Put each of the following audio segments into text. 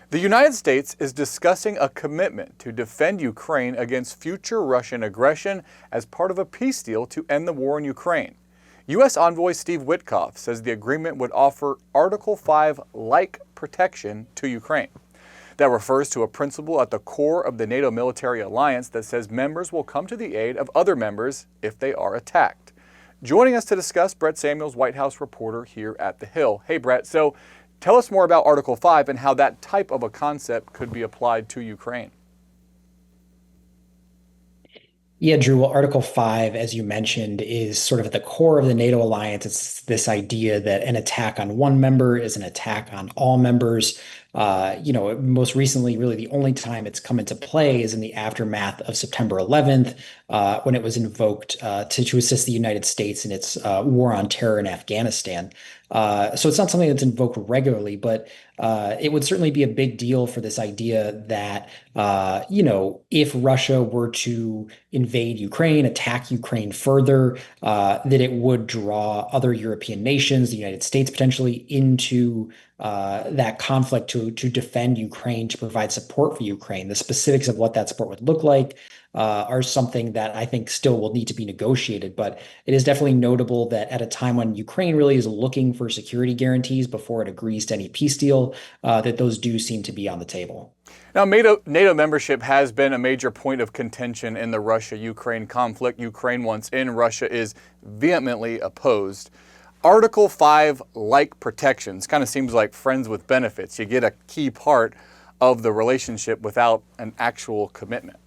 The United States is discussing a commitment to defend Ukraine against future Russian aggression as part of a peace deal to end the war in Ukraine. U.S. Envoy Steve Witkoff says the agreement would offer Article 5-like protection to Ukraine. That refers to a principle at the core of the NATO military alliance that says members will come to the aid of other members if they are attacked. Joining us to discuss, Brett Samuels, White House reporter here at The Hill. Hey, Brett. So tell us more about Article 5 and how that type of a concept could be applied to Ukraine. Yeah, Drew. Well, Article 5, as you mentioned, is sort of at the core of the NATO alliance. It's this idea that an attack on one member is an attack on all members. Most recently, really the only time it's come into play is in the aftermath of September 11th, when it was invoked to assist the United States in its war on terror in Afghanistan. So it's not something that's invoked regularly, but it would certainly be a big deal for this idea that, if Russia were to invade Ukraine, attack Ukraine further, that it would draw other European nations, the United States potentially, into that conflict to defend Ukraine, to provide support for Ukraine. The specifics of what that support would look like are something that I think still will need to be negotiated. But it is definitely notable that at a time when Ukraine really is looking for security guarantees before it agrees to any peace deal, that those do seem to be on the table. Now, NATO membership has been a major point of contention in the Russia-Ukraine conflict. Ukraine, once in, Russia is vehemently opposed. Article 5-like protections kind of seems like friends with benefits. You get a key part of the relationship without an actual commitment.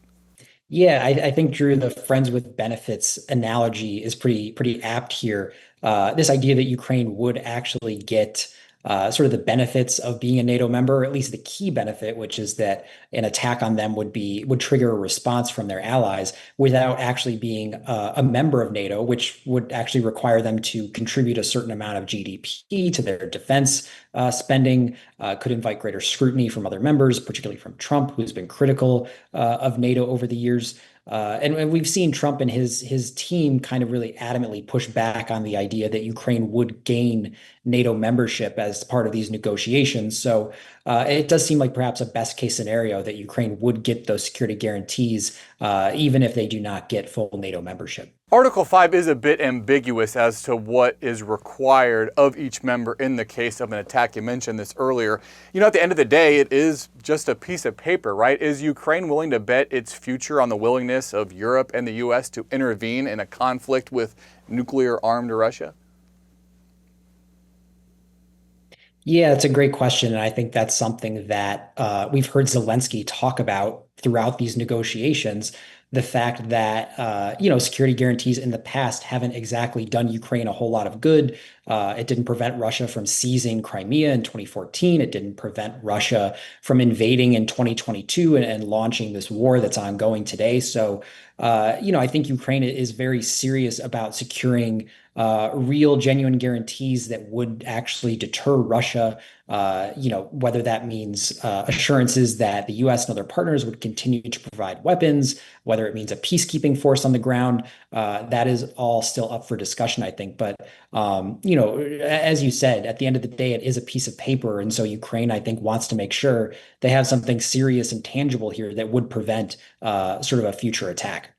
Yeah, I think Drew, the friends with benefits analogy is pretty apt here. This idea that Ukraine would actually get sort of the benefits of being a NATO member, or at least the key benefit, which is that an attack on them would trigger a response from their allies without actually being a member of NATO, which would actually require them to contribute a certain amount of GDP to their defense spending, could invite greater scrutiny from other members, particularly from Trump, who's been critical of NATO over the years. And we've seen Trump and his team kind of really adamantly push back on the idea that Ukraine would gain NATO membership as part of these negotiations. So it does seem like perhaps a best case scenario that Ukraine would get those security guarantees, even if they do not get full NATO membership. Article 5 is a bit ambiguous as to what is required of each member in the case of an attack. You mentioned this earlier. At the end of the day, it is just a piece of paper, right? Is Ukraine willing to bet its future on the willingness of Europe and the U.S. to intervene in a conflict with nuclear-armed Russia? Yeah, it's a great question. And I think that's something that we've heard Zelensky talk about throughout these negotiations. The fact that, security guarantees in the past haven't exactly done Ukraine a whole lot of good. It didn't prevent Russia from seizing Crimea in 2014. It didn't prevent Russia from invading in 2022 and launching this war that's ongoing today. So, I think Ukraine is very serious about securing real, genuine guarantees that would actually deter Russia. Whether that means assurances that the U.S. and other partners would continue to provide weapons, whether it means a peacekeeping force on the ground, that is all still up for discussion, I think. But, as you said, at the end of the day, it is a piece of paper. And so Ukraine, I think, wants to make sure they have something serious and tangible here that would prevent sort of a future attack.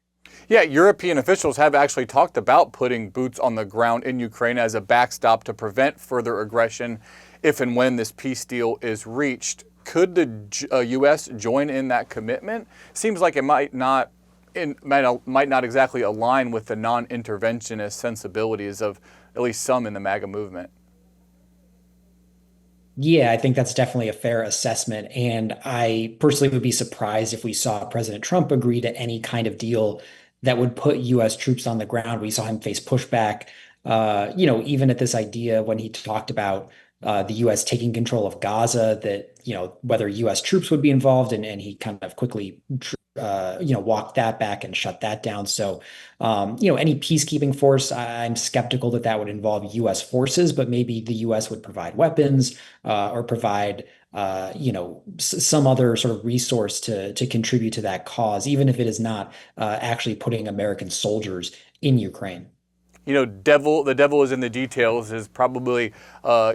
Yeah, European officials have actually talked about putting boots on the ground in Ukraine as a backstop to prevent further aggression if and when this peace deal is reached. Could the U.S. join in that commitment? Seems like it might not exactly align with the non-interventionist sensibilities of at least some in the MAGA movement. Yeah, I think that's definitely a fair assessment. And I personally would be surprised if we saw President Trump agree to any kind of deal that would put U.S. troops on the ground. We saw him face pushback, even at this idea when he talked about the U.S. taking control of Gaza, that, whether U.S. troops would be involved, and he kind of quickly, walked that back and shut that down. So, any peacekeeping force, I'm skeptical that that would involve U.S. forces, but maybe the U.S. would provide weapons or provide, some other sort of resource to contribute to that cause, even if it is not actually putting American soldiers in Ukraine. you know, the devil is in the details is probably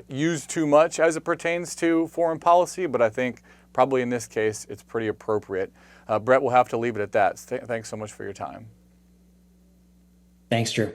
used too much as it pertains to foreign policy, but I think probably in this case it's pretty appropriate. Brett, we'll have to leave it at that. Thanks so much for your time. Thanks, Drew.